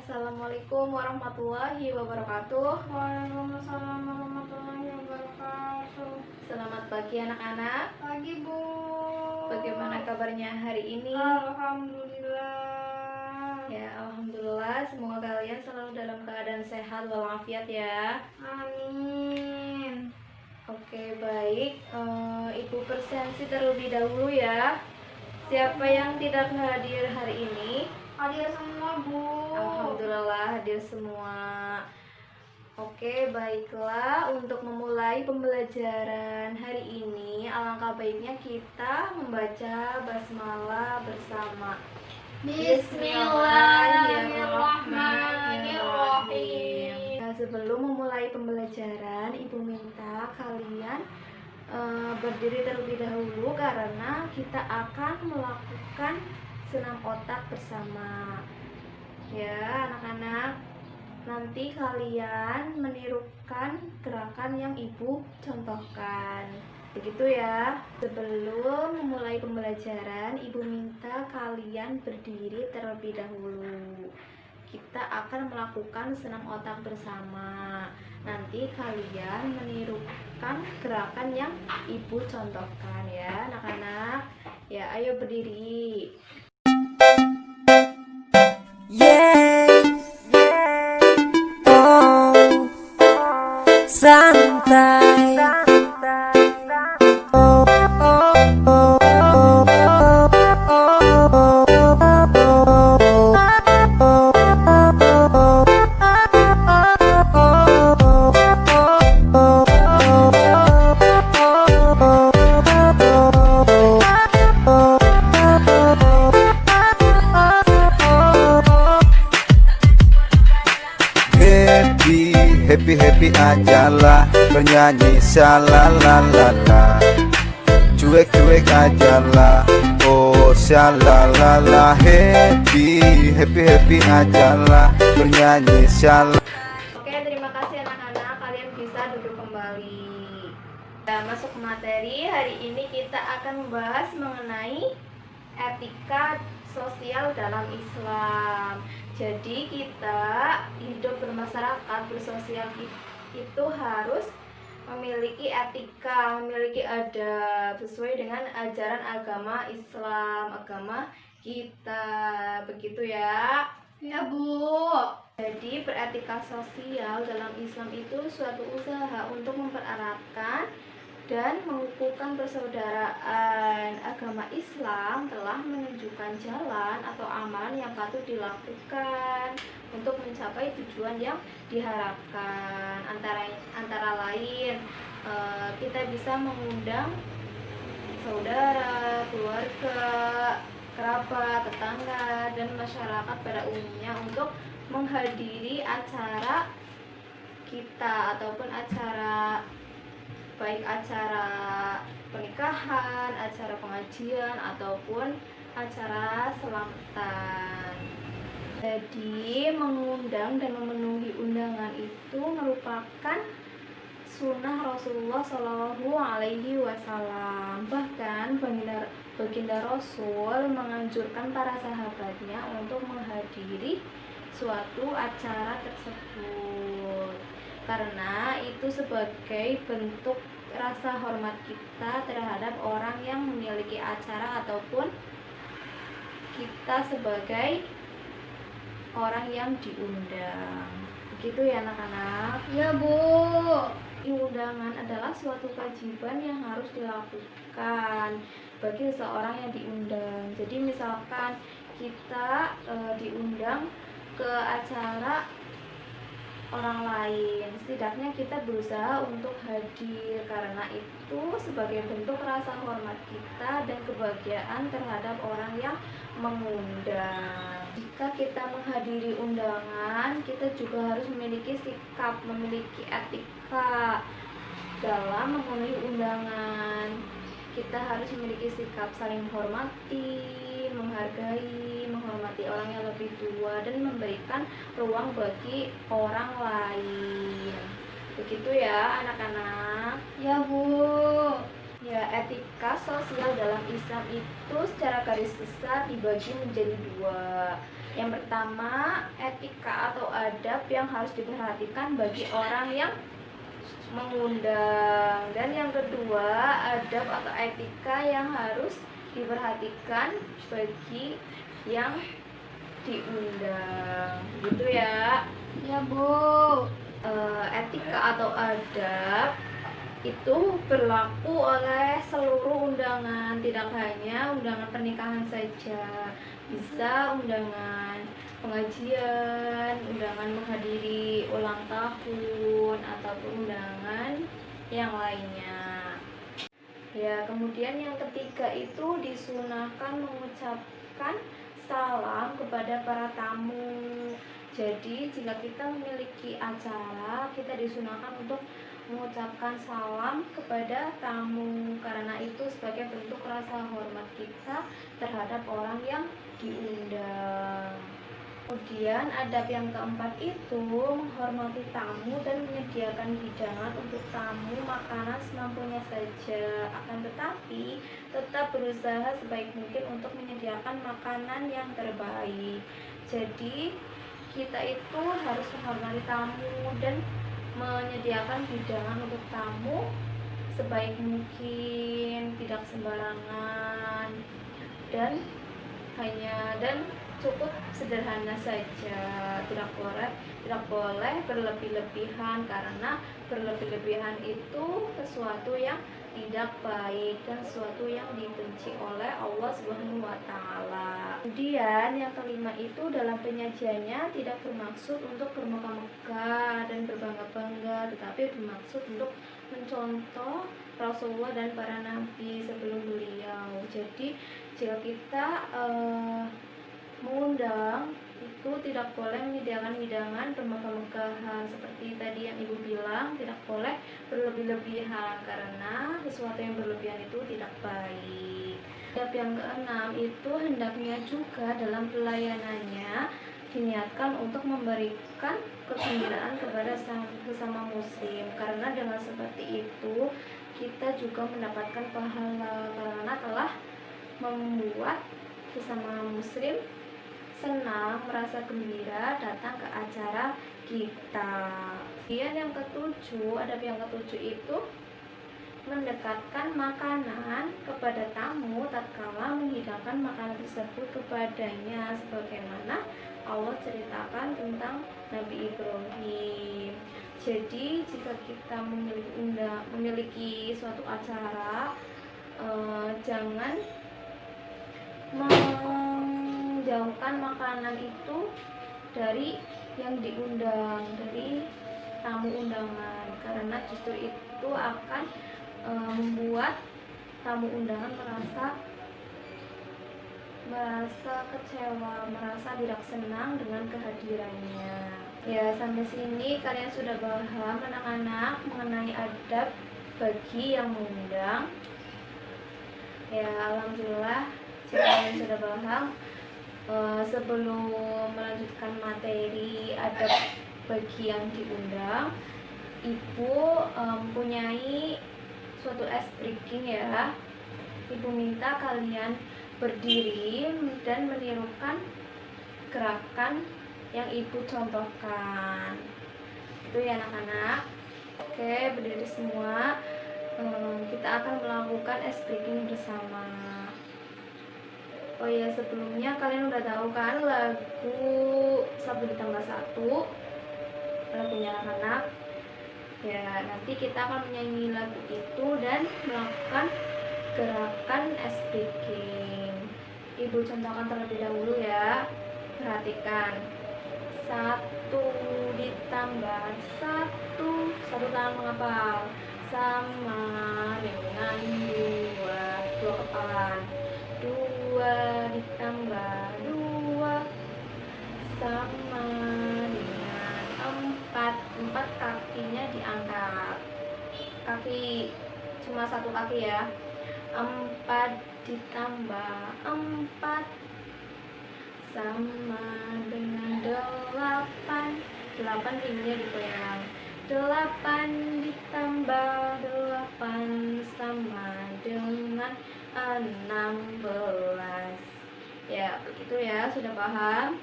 Assalamualaikum warahmatullahi wabarakatuh. Waalaikumsalam warahmatullahi wabarakatuh. Selamat pagi anak-anak. Pagi, Bu. Bagaimana kabarnya hari ini? Alhamdulillah. Ya, alhamdulillah. Semoga kalian selalu dalam keadaan sehat walafiat ya. Amin. Oke, baik. Ibu presensi terlebih dahulu ya. Siapa yang tidak hadir hari ini? Hadir semua, Bu. Alhamdulillah hadir semua. Oke, baiklah. Untuk memulai pembelajaran hari ini, alangkah baiknya kita membaca basmalah bersama. Bismillahirrahmanirrahim. Nah, sebelum memulai pembelajaran, Ibu minta kalian berdiri terlebih dahulu karena kita akan melakukan senam otak bersama. Ya, anak-anak, nanti kalian menirukan gerakan yang Ibu contohkan. Begitu ya. Sebelum memulai pembelajaran, Ibu minta kalian berdiri terlebih dahulu. Kita akan melakukan senam otak bersama. Nanti kalian menirukan gerakan yang Ibu contohkan ya, anak-anak. Ya, ayo berdiri. Santai. Happy ajalah, bernyanyi shalalalala. Cuek ajalah, oh shalalala. Happy ajalah, bernyanyi shalala. Oke, terima kasih anak-anak. Kalian bisa duduk kembali. Kita masuk ke materi. Hari ini kita akan membahas mengenai etika sosial dalam Islam. Jadi kita hidup bermasyarakat, bersosial itu harus memiliki etika, memiliki adab sesuai dengan ajaran agama Islam, agama kita. Begitu ya. Ya, Bu. Jadi beretika sosial dalam Islam itu suatu usaha untuk mempereratkan dan mengukuhkan persaudaraan. Agama Islam telah menunjukkan jalan atau amalan yang patut dilakukan untuk mencapai tujuan yang diharapkan. Antara lain, kita bisa mengundang saudara, keluarga, kerabat, tetangga, dan masyarakat pada umumnya untuk menghadiri acara kita ataupun acara, baik acara pernikahan, acara pengajian, ataupun acara selamatan. Jadi mengundang dan memenuhi undangan itu merupakan sunnah Rasulullah Shallallahu Alaihi Wasallam. Bahkan baginda Rasul menganjurkan para sahabatnya untuk menghadiri suatu acara tersebut, karena itu sebagai bentuk rasa hormat kita terhadap orang yang memiliki acara ataupun kita sebagai orang yang diundang. Begitu ya anak-anak. Ya, Bu. Undangan adalah suatu kewajiban yang harus dilakukan bagi seseorang yang diundang. Jadi misalkan kita diundang ke acara orang lain, setidaknya kita berusaha untuk hadir karena itu sebagai bentuk rasa hormat kita dan kebahagiaan terhadap orang yang mengundang. Jika kita menghadiri undangan, kita juga harus memiliki sikap, memiliki etika dalam memenuhi undangan. Kita harus memiliki sikap saling menghormati, menghargai, menghormati orang yang lebih tua, dan memberikan ruang bagi orang lain. Begitu ya anak-anak. Ya, Bu. Ya, etika sosial dalam Islam itu secara garis besar dibagi menjadi dua. Yang pertama, etika atau adab yang harus diperhatikan bagi orang yang mengundang. Dan yang kedua, adab atau etika yang harus diperhatikan bagi yang diundang. Gitu ya. Ya, Bu. Etika atau adab itu berlaku oleh seluruh undangan, tidak hanya undangan pernikahan saja, bisa undangan pengajian, undangan menghadiri ulang tahun, ataupun undangan yang lainnya. Ya, kemudian yang ketiga itu disunahkan mengucapkan salam kepada para tamu. Jadi jika kita memiliki acara, kita disunahkan untuk mengucapkan salam kepada tamu, karena itu sebagai bentuk rasa hormat kita terhadap orang yang diundang. Kemudian adab yang keempat itu menghormati tamu dan menyediakan hidangan untuk tamu makanan semampunya saja, akan tetapi tetap berusaha sebaik mungkin untuk menyediakan makanan yang terbaik. Jadi kita itu harus menghormati tamu dan menyediakan hidangan untuk tamu sebaik mungkin, tidak sembarangan, dan cukup sederhana saja. Tidak boleh berlebih-lebihan, karena berlebih-lebihan itu sesuatu yang tidak baik dan sesuatu yang dibenci oleh Allah Subhanahu wa taala. Kemudian yang kelima itu dalam penyajiannya tidak bermaksud untuk bermegah-megah dan berbangga-bangga, tetapi bermaksud untuk mencontoh Rasulullah dan para nabi sebelum beliau. Jadi jika kita mengundang itu tidak boleh menyediakan hidangan bermegah-megahan seperti tadi yang ibu bilang, tidak boleh berlebih-lebihan karena sesuatu yang berlebihan itu tidak baik. Adab yang keenam itu hendaknya juga dalam pelayanannya diniatkan untuk memberikan kegembiraan kepada sesama muslim, karena dengan seperti itu kita juga mendapatkan pahala karena telah membuat sesama muslim senang, merasa gembira datang ke acara kita. Kemudian yang ketujuh, adab yang ketujuh itu mendekatkan makanan kepada tamu tatkala menghidangkan makanan tersebut kepadanya, sebagaimana Allah ceritakan tentang Nabi Ibrahim. Jadi jika kita memiliki suatu acara, jangan menjauhkan makanan itu dari yang diundang, dari tamu undangan, karena justru itu akan membuat tamu undangan merasa kecewa, merasa tidak senang dengan kehadirannya. Ya, sampai sini kalian sudah paham anak-anak mengenai adab bagi yang mengundang. Ya, alhamdulillah jika kalian sudah paham. Sebelum melanjutkan materi adab bagi yang diundang, ibu mempunyai suatu ice breaking ya. Ibu minta kalian berdiri dan menirukan gerakan yang ibu contohkan. Itu ya anak-anak. Oke, berdiri semua. Kita akan melakukan ice breaking bersama. Oh ya, sebelumnya kalian udah tahu kan lagu 1+1 lagunya anak-anak. Ya, nanti kita akan menyanyi lagu itu dan melakukan gerakan ice breaking. Ibu contohkan terlebih dahulu ya. Perhatikan. 1 ditambah 1. Satu tangan menghafal. Sama dengan 2 kepalan. 2 ditambah 2 sama dengan 4. 4 kakinya diangkat. Kaki cuma 1 kaki ya. 4 ditambah 4 sama dengan 8. 8 ringnya digoyang. 8 ditambah 8 sama dengan 16. Ya, begitu ya, sudah paham?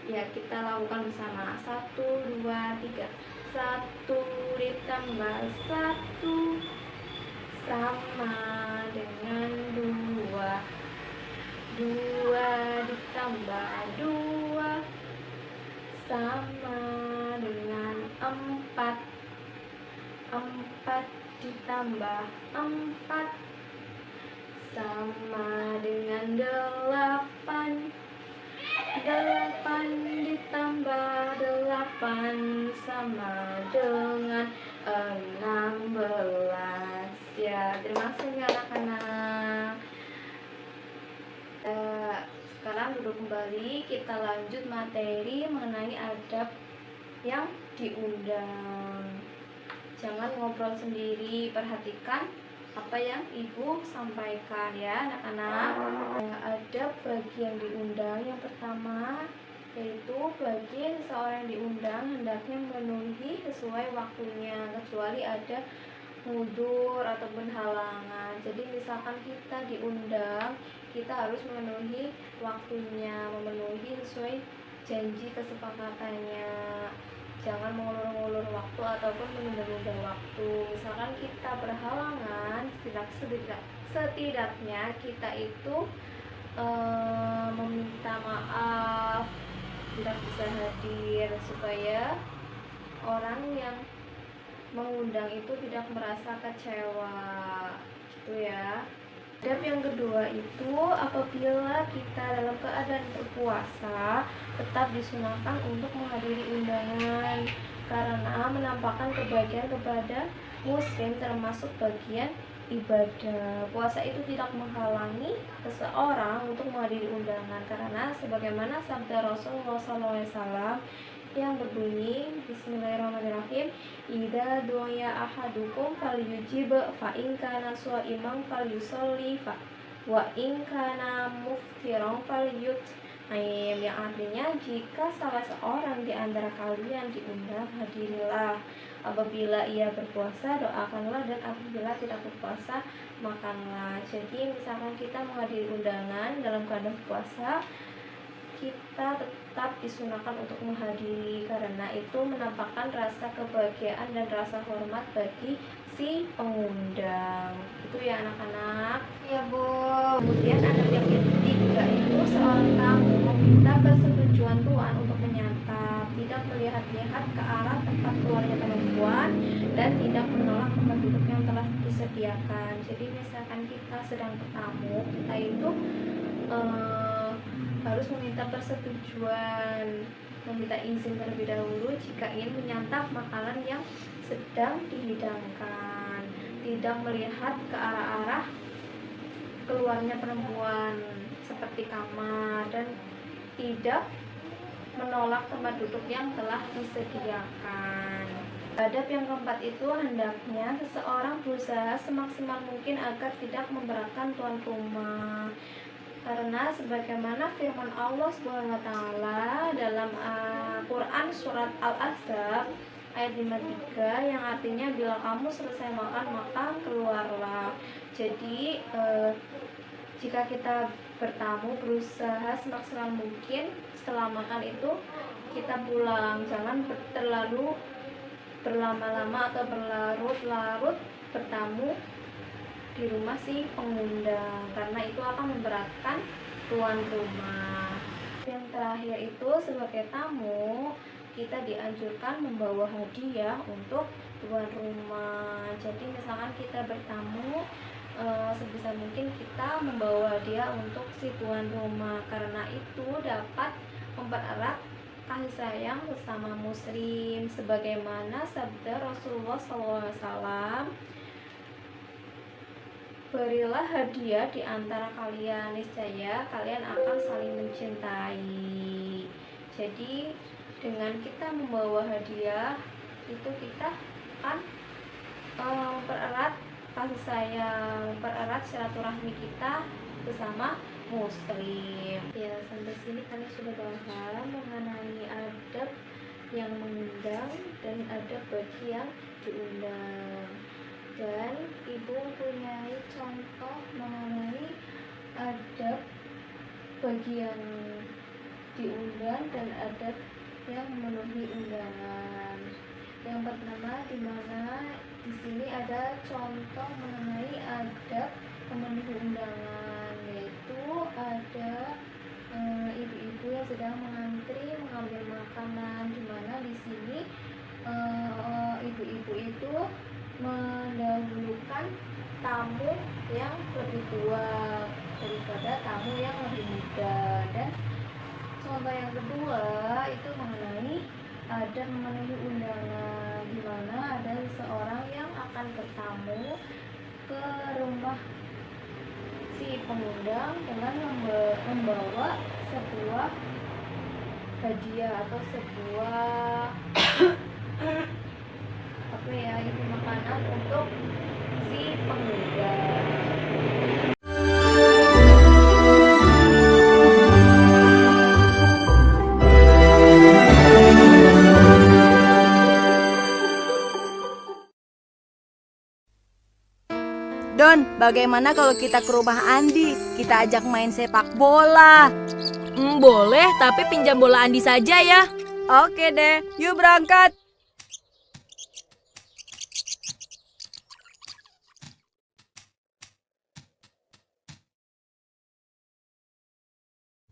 Ya, kita lakukan bersama. 1, 2, 3. 1 ditambah 1 sama dengan 2. 2 ditambah 2 sama dengan 4. 4 ditambah 4 sama dengan 8. 8 ditambah 8 sama dengan 16. Ya, terima kasih anak-anak. Sekarang duduk kembali, kita lanjut materi mengenai adab yang diundang. Jangan ngobrol sendiri, perhatikan apa yang ibu sampaikan ya anak-anak. Adab bagi yang diundang, yang pertama yaitu bagi seseorang yang diundang hendaknya memenuhi sesuai waktunya, kecuali ada mundur ataupun halangan. Jadi misalkan kita diundang, kita harus memenuhi waktunya, memenuhi sesuai janji kesepakatannya. Jangan mengulur-ulur waktu ataupun menunda-nunda waktu. Misalkan kita berhalangan, setidaknya kita itu meminta maaf, tidak bisa hadir, supaya orang yang mengundang itu tidak merasa kecewa, gitu ya. Adab yang kedua itu apabila kita dalam keadaan berpuasa, tetap disunahkan untuk menghadiri undangan karena menampakkan kebahagiaan kepada muslim, termasuk bagian ibadah. Puasa itu tidak menghalangi seseorang untuk menghadiri undangan karena sebagaimana sabda Rasulullah SAW yang berbunyi, Bismillahirrahmanirrahim, idza du'a ahadukum falyujib fa in kana sha'iman falyusolli wa in kana muftiran falyut'im, yang artinya jika salah seorang di antara kalian diundang, hadirilah. Apabila ia berpuasa, doakanlah, dan apabila tidak berpuasa, makanlah. Jadi misalkan kita menghadiri undangan dalam keadaan puasa, kita tetap disunahkan untuk menghadiri karena itu menampakkan rasa kebahagiaan dan rasa hormat bagi si pengundang. Itu ya anak-anak. Ya Bu. Kemudian ada yang ketiga itu seorang tamu meminta persetujuan tuan untuk menyantap, tidak melihat-lihat ke arah tempat keluarnya perempuan, dan tidak menolak tempat duduk yang telah disediakan. Jadi misalkan kita sedang bertamu, kita itu harus meminta persetujuan, meminta izin terlebih dahulu jika ingin menyantap makanan yang sedang dihidangkan, tidak melihat ke arah-arah keluarnya perempuan seperti kamar, dan tidak menolak tempat duduk yang telah disediakan. Adab yang keempat itu hendaknya seseorang berusaha semaksimal mungkin agar tidak memberatkan tuan rumah. Karena sebagaimana firman Allah SWT dalam Quran surat Al-Ahzab ayat 53 yang artinya bila kamu selesai makan maka keluarlah. Jadi jika kita bertamu berusaha semaksimal mungkin setelah makan itu kita pulang, jangan terlalu berlama-lama atau berlarut-larut bertamu di rumah si pengundang karena itu akan memberatkan tuan rumah. Yang terakhir itu sebagai tamu kita dianjurkan membawa hadiah untuk tuan rumah. Jadi misalkan kita bertamu, sebisa mungkin kita membawa hadiah untuk si tuan rumah karena itu dapat mempererat kasih sayang sesama muslim sebagaimana sabda Rasulullah SAW, berilah hadiah di antara kalian, niscaya kalian akan saling mencintai. Jadi dengan kita membawa hadiah itu kita akan mempererat kasih sayang, mempererat silaturahmi kita bersama muslim. Ya, sampai sini kalian sudah paham mengenai adab yang mengundang. diundang dan ada bagi yang diundang. Dan ibu mempunyai contoh mengenai adab bagi yang diundang dan adab yang memenuhi undangan. Yang pertama, di mana di sini ada contoh mengenai adab memenuhi undangan, yaitu ada ibu-ibu yang sedang mengantri mengambil makanan, di mana di sini ibu-ibu itu mendahulukan tamu yang lebih tua daripada tamu yang lebih muda. Dan contoh yang kedua itu mengenai ada memenuhi undangan, di mana ada seseorang yang akan bertamu ke rumah si pengundang dengan membawa sebuah hadiah atau sebuah itu makanan untuk si pengundang. Don, bagaimana kalau kita ke rumah Andi? Kita ajak main sepak bola. Boleh, tapi pinjam bola Andi saja ya. Oke deh, yuk berangkat.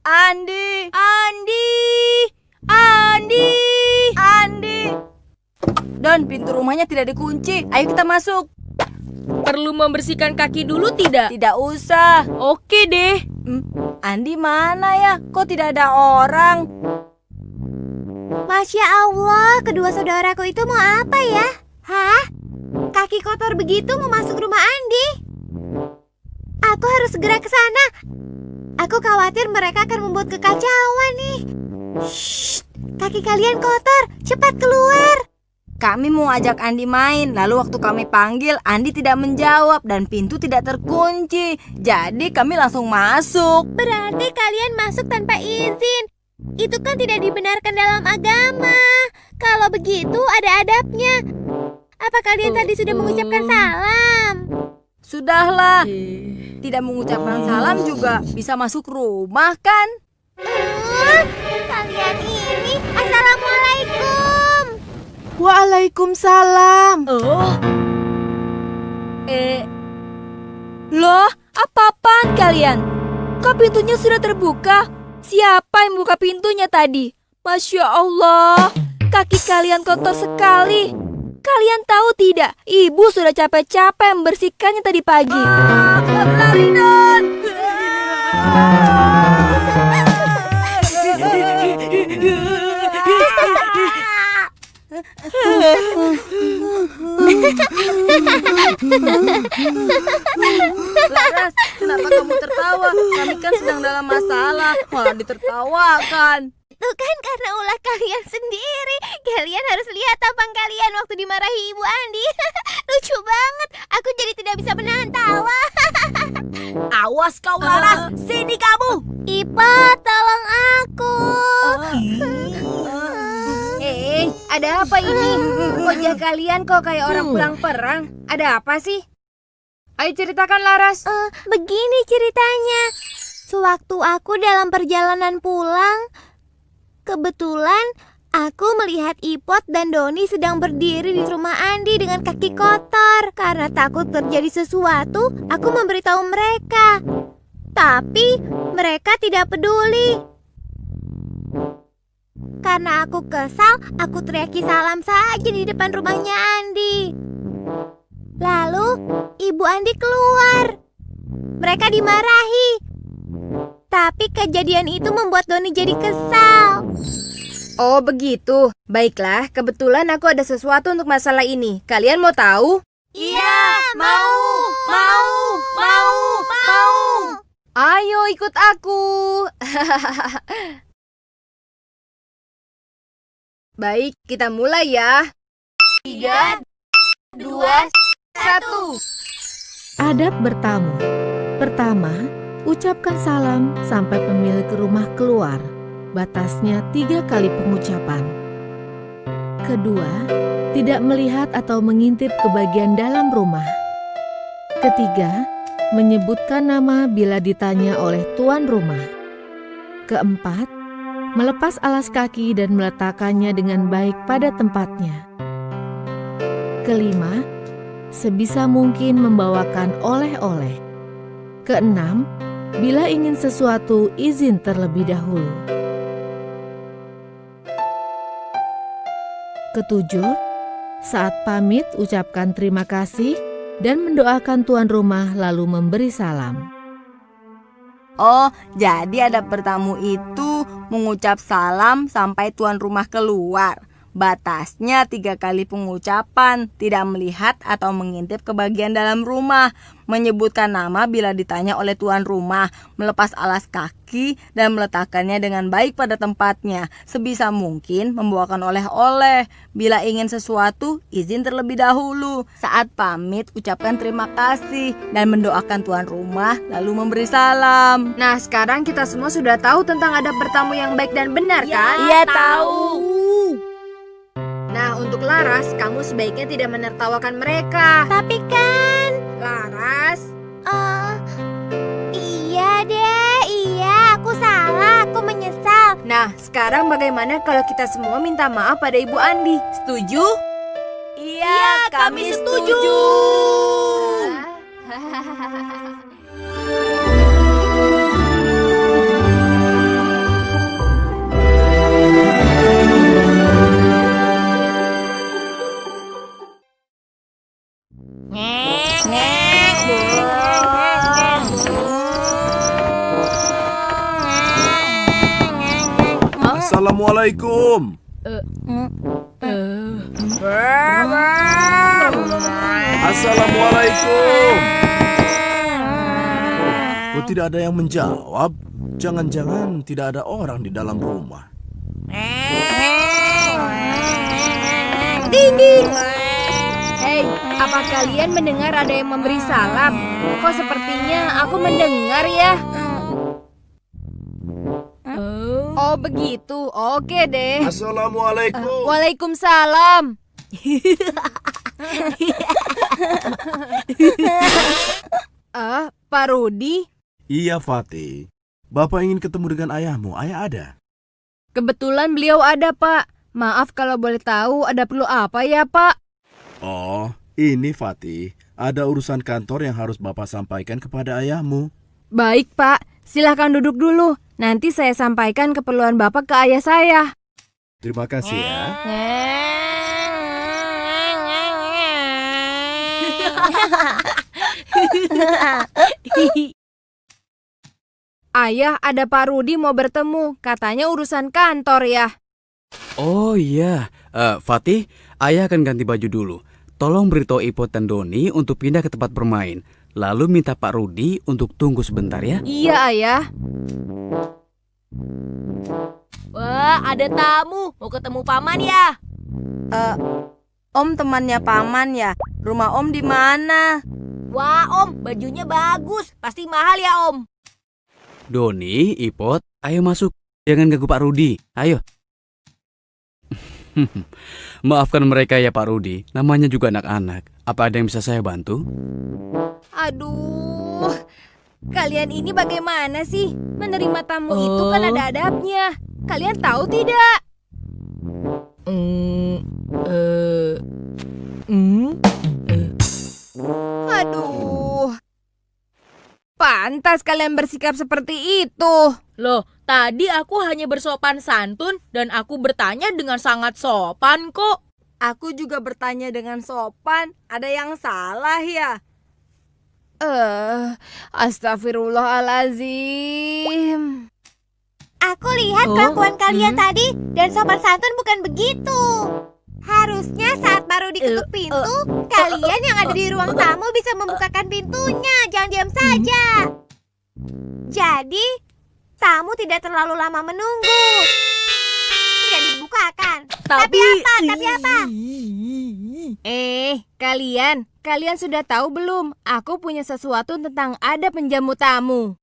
Andi, Andi, Andi, Andi. Don, pintu rumahnya tidak dikunci. Ayo kita masuk. Perlu membersihkan kaki dulu tidak? Tidak usah. Oke deh. Andi mana ya? Kok tidak ada orang? Masya Allah, kedua saudaraku itu mau apa ya? Hah? Kaki kotor begitu mau masuk rumah Andi? Aku harus segera ke sana. Aku khawatir mereka akan membuat kekacauan nih. Shh, kaki kalian kotor, cepat keluar. Kami mau ajak Andi main, lalu waktu kami panggil, Andi tidak menjawab dan pintu tidak terkunci. Jadi kami langsung masuk. Berarti kalian masuk tanpa izin. Itu kan tidak dibenarkan dalam agama. Kalau begitu ada adabnya. Apa kalian tadi sudah mengucapkan salam? Sudahlah. Tidak mengucapkan salam juga bisa masuk rumah kan? Kalian ini, assalamualaikum. Waalaikumsalam. Loh, apa-apaan kalian? Kok pintunya sudah terbuka? Siapa yang buka pintunya tadi? Masya Allah, kaki kalian kotor sekali. Kalian tahu tidak, ibu sudah capek-capek membersihkannya tadi pagi. Lari Don. Laras, kenapa kamu tertawa? Kami kan sedang dalam masalah, malah ditertawakan. Itu kan karena ulah kalian sendiri. Kalian harus lihat tampang kalian waktu dimarahi Ibu Andi. Lucu banget. Aku jadi tidak bisa menahan tawa. Awas kau Laras, sini kamu. Ipa, tolong aku. Ada apa ini? Wajah kalian kok kayak orang pulang perang. Ada apa sih? Ayo ceritakan Laras. Begini ceritanya. Sewaktu aku dalam perjalanan pulang, kebetulan aku melihat Ipot dan Doni sedang berdiri di rumah Andi dengan kaki kotor. Karena takut terjadi sesuatu, aku memberitahu mereka. Tapi mereka tidak peduli. Karena aku kesal, aku teriaki salam saja di depan rumahnya Andi. Lalu Ibu Andi keluar. Mereka dimarahi. Tapi kejadian itu membuat Doni jadi kesal. Oh begitu. Baiklah, kebetulan aku ada sesuatu untuk masalah ini. Kalian mau tahu? Iya, mau. Ayo ikut aku. Baik, kita mulai ya. 3, 2, 1. Adab bertamu. Pertama, ucapkan salam sampai pemilik rumah keluar. Batasnya 3 kali pengucapan. Kedua, tidak melihat atau mengintip ke bagian dalam rumah. Ketiga, menyebutkan nama bila ditanya oleh tuan rumah. Keempat, melepas alas kaki dan meletakkannya dengan baik pada tempatnya. Kelima, sebisa mungkin membawakan oleh-oleh. Keenam, bila ingin sesuatu izin terlebih dahulu. Ketujuh, saat pamit ucapkan terima kasih dan mendoakan tuan rumah lalu memberi salam. Oh, jadi ada bertamu itu mengucap salam sampai tuan rumah keluar. Batasnya 3 kali pengucapan, tidak melihat atau mengintip ke bagian dalam rumah, menyebutkan nama bila ditanya oleh tuan rumah, melepas alas kaki dan meletakkannya dengan baik pada tempatnya, sebisa mungkin membawakan oleh-oleh, bila ingin sesuatu izin terlebih dahulu, saat pamit ucapkan terima kasih dan mendoakan tuan rumah lalu memberi salam. Nah, sekarang kita semua sudah tahu tentang adab bertamu yang baik dan benar, kan? Iya, tahu. Nah, untuk Laras, kamu sebaiknya tidak menertawakan mereka. Tapi kan... Laras, Iya deh, iya, aku salah, aku menyesal. nah sekarang bagaimana kalau kita semua minta maaf pada Ibu Andi? Setuju? Iya, kami setuju. Assalamualaikum. Assalamualaikum. Kok tidak ada yang menjawab? Jangan-jangan tidak ada orang di dalam rumah. Ding ding. Hei, apa kalian mendengar ada yang memberi salam? Kok sepertinya aku mendengar ya? Oh begitu, oke deh. Assalamualaikum. Waalaikumsalam. Pak Rudi, Iya, Fatih. Bapak ingin ketemu dengan ayahmu. Ayah ada? kebetulan beliau ada, Pak. Maaf kalau boleh tahu, ada perlu apa ya, Pak? Oh, ini Fatih. Ada urusan kantor yang harus Bapak sampaikan kepada ayahmu. Baik, Pak. Silahkan duduk dulu. Nanti saya sampaikan keperluan Bapak ke ayah saya. Terima kasih ya. Ayah, ada Pak Rudi mau bertemu. Katanya urusan kantor ya. Oh iya, Fatih, ayah akan ganti baju dulu. Tolong beritahu Ipot dan Doni untuk pindah ke tempat bermain. Lalu minta Pak Rudi untuk tunggu sebentar ya. Iya, ayah. Wah, ada tamu. Mau ketemu paman ya? Om temannya paman ya? Rumah Om di mana? Wah, Om, bajunya bagus. Pasti mahal ya, Om. Doni, Ipot, ayo masuk. Jangan ganggu Pak Rudi. Ayo. Maafkan mereka ya Pak Rudi. Namanya juga anak-anak. Apa ada yang bisa saya bantu? Aduh, kalian ini bagaimana sih? Menerima tamu itu kan ada adabnya. Kalian tahu tidak? Aduh, pantas kalian bersikap seperti itu. Loh, tadi aku hanya bersopan santun dan aku bertanya dengan sangat sopan kok. Aku juga bertanya dengan sopan. Ada yang salah ya? Astagfirullahalazim. Aku lihat kelakuan kalian tadi dan sopan santun bukan begitu. Harusnya saat baru diketuk pintu, kalian yang ada di ruang tamu bisa membukakan pintunya, jangan diam saja. Jadi, tamu tidak terlalu lama menunggu. Tidak dibukakan. Tapi apa? Kalian sudah tahu belum? Aku punya sesuatu tentang adab menjamu tamu.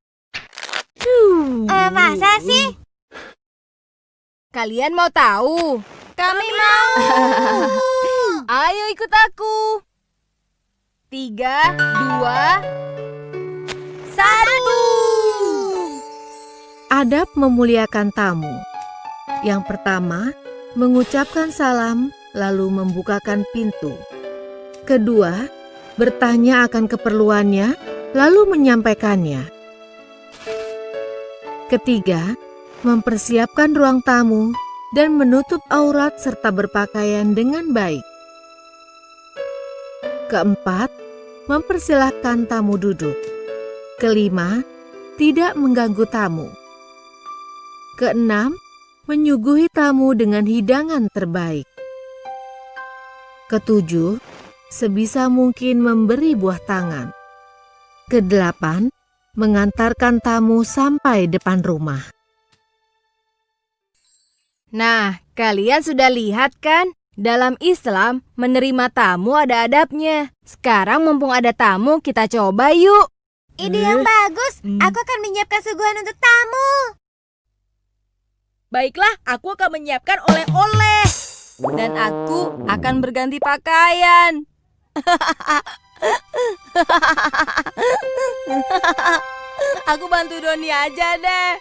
Masa sih? Kalian mau tahu? Kami mau. Ayo ikut aku. 3, 2, 1. Adab memuliakan tamu. Yang pertama, mengucapkan salam lalu membukakan pintu. Kedua, bertanya akan keperluannya lalu menyampaikannya. Ketiga, mempersiapkan ruang tamu dan menutup aurat serta berpakaian dengan baik. Keempat, mempersilahkan tamu duduk. Kelima, tidak mengganggu tamu. Keenam, menyuguhi tamu dengan hidangan terbaik. Ketujuh, sebisa mungkin memberi buah tangan. Kedelapan, mengantarkan tamu sampai depan rumah. Nah, kalian sudah lihat kan? Dalam Islam, menerima tamu ada adabnya. Sekarang mumpung ada tamu, kita coba yuk. Ide yang bagus. Aku akan menyiapkan suguhan untuk tamu. Baiklah, aku akan menyiapkan oleh-oleh. Dan aku akan berganti pakaian. Aku bantu Doni aja deh.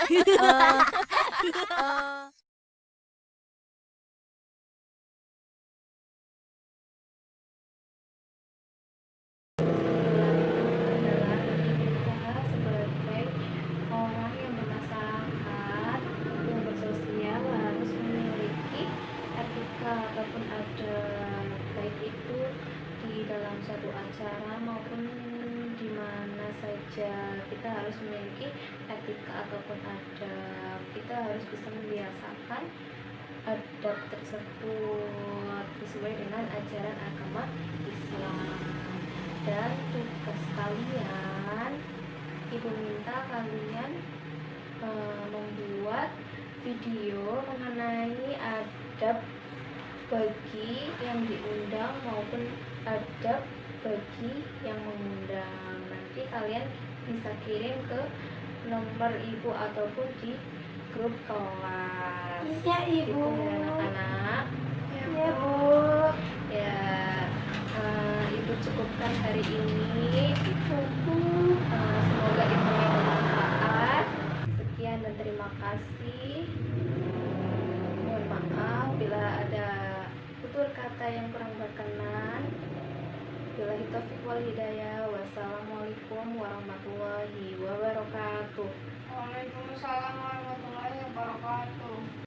Adalah kita sebagai orang yang bermasyarakat yang bersosial harus memiliki etika ataupun adab, baik itu di dalam suatu acara maupun di mana saja. Kita harus memiliki etika ataupun adab. Kita harus bisa membiasakan adab tersebut sesuai dengan ajaran agama Islam. Dan tugas kalian, ibu minta kalian membuat video mengenai adab bagi yang diundang maupun adab bagi yang mengundang. Nanti kalian bisa kirim ke nomor ibu ataupun di grup kelas. Ya, Ibu. Gitu ya, anak-anak. Ya, Bu. Ya, ibu cukupkan hari ini. Semoga ilmunya bermanfaat. Sekian dan terima kasih. Mohon maaf bila ada tutur kata yang kurang berkenan. Billahi taufiq wal hidayah. Wassalamualaikum warahmatullahi wabarakatuh. Waalaikumsalam warahmatullahi wabarakatuh.